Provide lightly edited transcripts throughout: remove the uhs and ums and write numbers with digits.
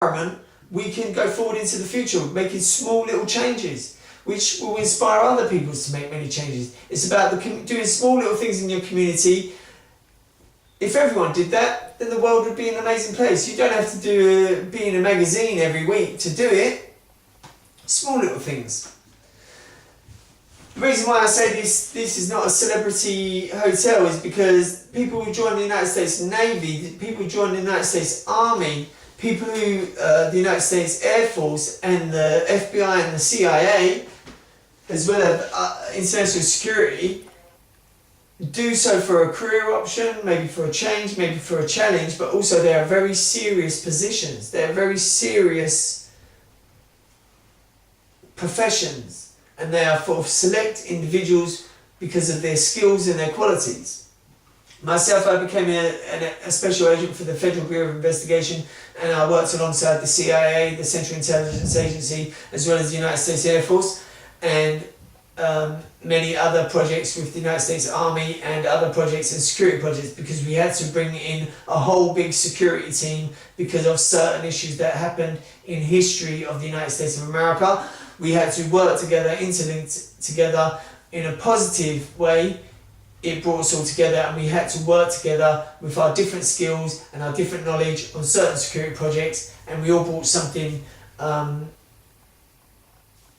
environment, we can go forward into the future, making small little changes, which will inspire other people to make many changes. It's about doing small little things in your community. If everyone did that, then the world would be an amazing place. You don't have to be in a magazine every week to do it. Small little things. The reason why I say this is not a celebrity hotel is because people who join the United States Navy, people who join the United States Army, people who, the United States Air Force and the FBI and the CIA, as well as international security, do so for a career option, maybe for a change, maybe for a challenge, but also they are very serious positions. They are very serious professions, and they are for select individuals because of their skills and their qualities. Myself, I became a special agent for the Federal Bureau of Investigation, and I worked alongside the CIA, the Central Intelligence Agency, as well as the United States Air Force, and many other projects with the United States Army and other projects and security projects, because we had to bring in a whole big security team because of certain issues that happened in history of the United States of America. We had to work together, interlinked together in a positive way. It brought us all together, and we had to work together with our different skills and our different knowledge on certain security projects, and we all brought something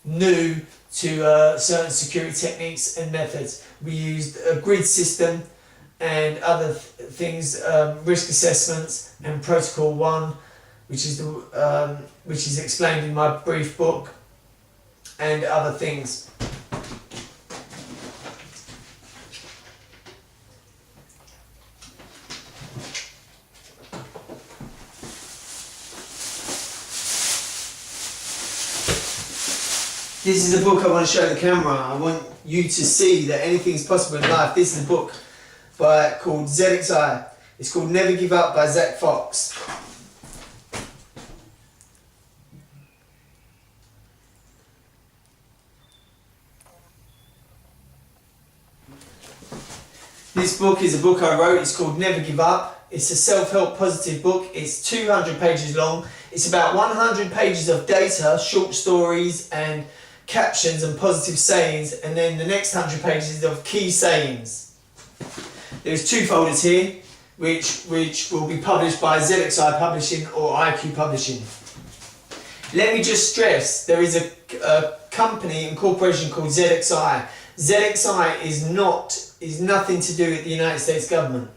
new to certain security techniques and methods. We used a grid system and other things, risk assessments and Protocol 1, which is explained in my brief book, and other things. This is a book I want to show the camera. I want you to see that anything's possible in life. This is a book called ZXI. It's called Never Give Up by Zach Fox. This book is a book I wrote. It's called Never Give Up. It's a self-help positive book. It's 200 pages long. It's about 100 pages of data, short stories and captions and positive sayings, and then the next 100 pages of key sayings. There's two folders here which will be published by ZXI Publishing or IQ Publishing. Let me just stress, there is a company and corporation called ZXI. ZXI is nothing to do with the United States government.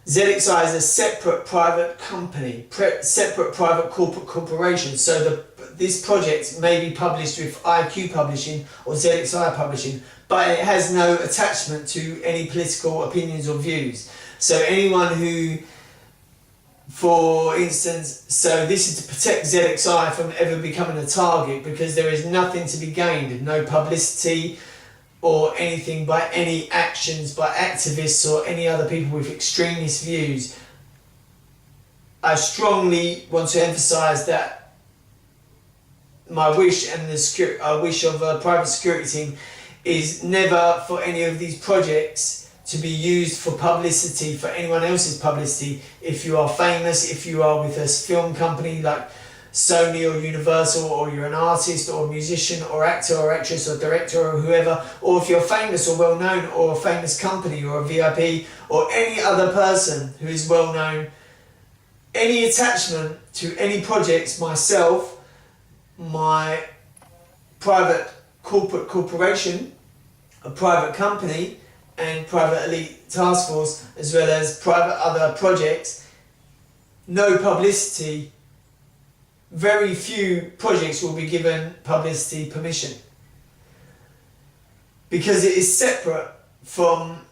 ZXI is a separate private company, separate private corporation. So this project may be published with IQ Publishing or ZXI Publishing, but it has no attachment to any political opinions or views. So anyone who, for instance, so this is to protect ZXI from ever becoming a target, because there is nothing to be gained, no publicity or anything by any actions by activists or any other people with extremist views. I strongly want to emphasise that my wish and the wish of a private security team is never for any of these projects to be used for publicity, for anyone else's publicity. If you are famous, if you are with a film company like Sony or Universal, or you're an artist or a musician or actor or actress or director or whoever, or if you're famous or well known, or a famous company or a VIP or any other person who is well known, any attachment to any projects, myself, my private corporation, a private company and private elite task force, as well as private other projects, no publicity. Very few projects will be given publicity permission, because it is separate from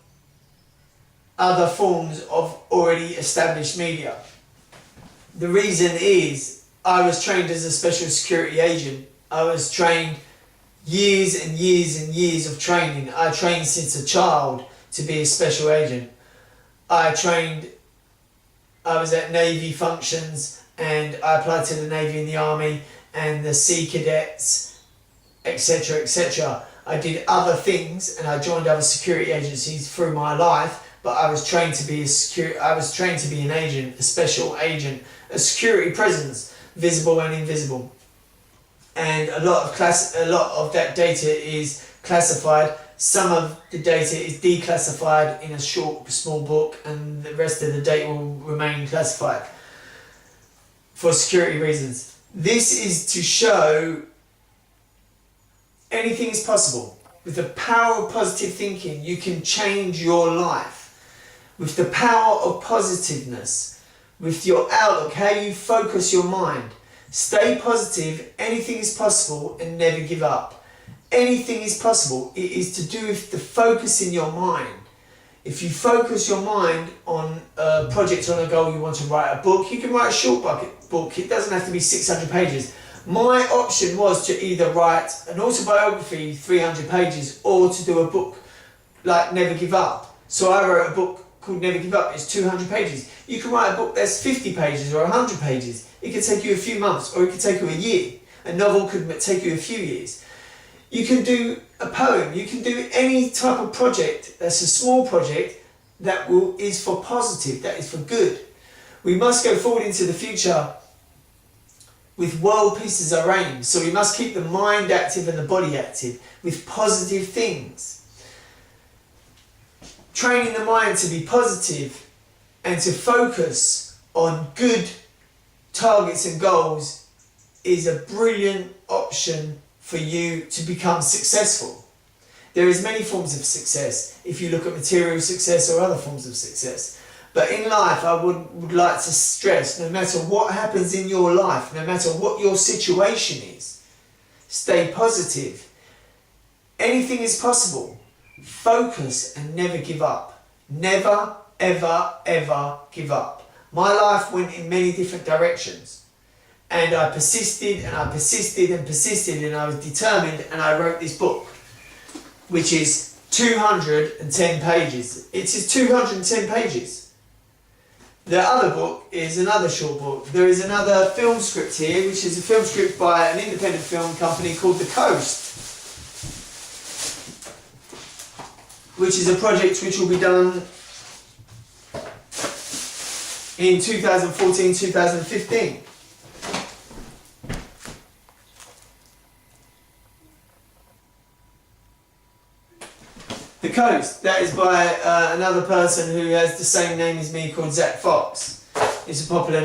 other forms of already established media. The reason is, I was trained as a special security agent. I was trained years and years and years of training. I trained since a child to be a special agent. I was at Navy functions, and I applied to the Navy and the Army and the Sea Cadets, etc., etc. I did other things, and I joined other security agencies through my life, but I was trained to be an agent, a special agent, a security presence. visible and invisible. And a lot of that data is classified. Some of the data is declassified in a small book, and the rest of the data will remain classified for security reasons. This is to show anything is possible. With the power of positive thinking, you can change your life. With the power of positiveness, with your outlook, how you focus your mind. Stay positive, anything is possible, and never give up. Anything is possible. It is to do with the focus in your mind. If you focus your mind on a project, on a goal, you want to write a book, you can write a short book. It doesn't have to be 600 pages. My option was to either write an autobiography, 300 pages, or to do a book like Never Give Up. So I wrote a book called Never Give Up. It's 200 pages. You can write a book that's 50 pages or 100 pages. It could take you a few months, or it could take you a year. A novel could take you a few years. You can do a poem. You can do any type of project that's a small project that is for positive, that is for good. We must go forward into the future with world peace as our aim. So we must keep the mind active and the body active with positive things. Training the mind to be positive and to focus on good targets and goals is a brilliant option for you to become successful. There is many forms of success if you look at material success or other forms of success. But in life, I would like to stress, no matter what happens in your life, no matter what your situation is, stay positive. Anything is possible. Focus and never give up. Never, ever, ever give up. My life went in many different directions. And I persisted and I persisted and persisted, and I was determined, and I wrote this book, which is 210 pages. It is 210 pages. The other book is another short book. There is another film script here, which is a film script by an independent film company called The Coast, which is a project which will be done in 2014-2015. The Coast, that is by another person who has the same name as me, called Zach Fox. It's a popular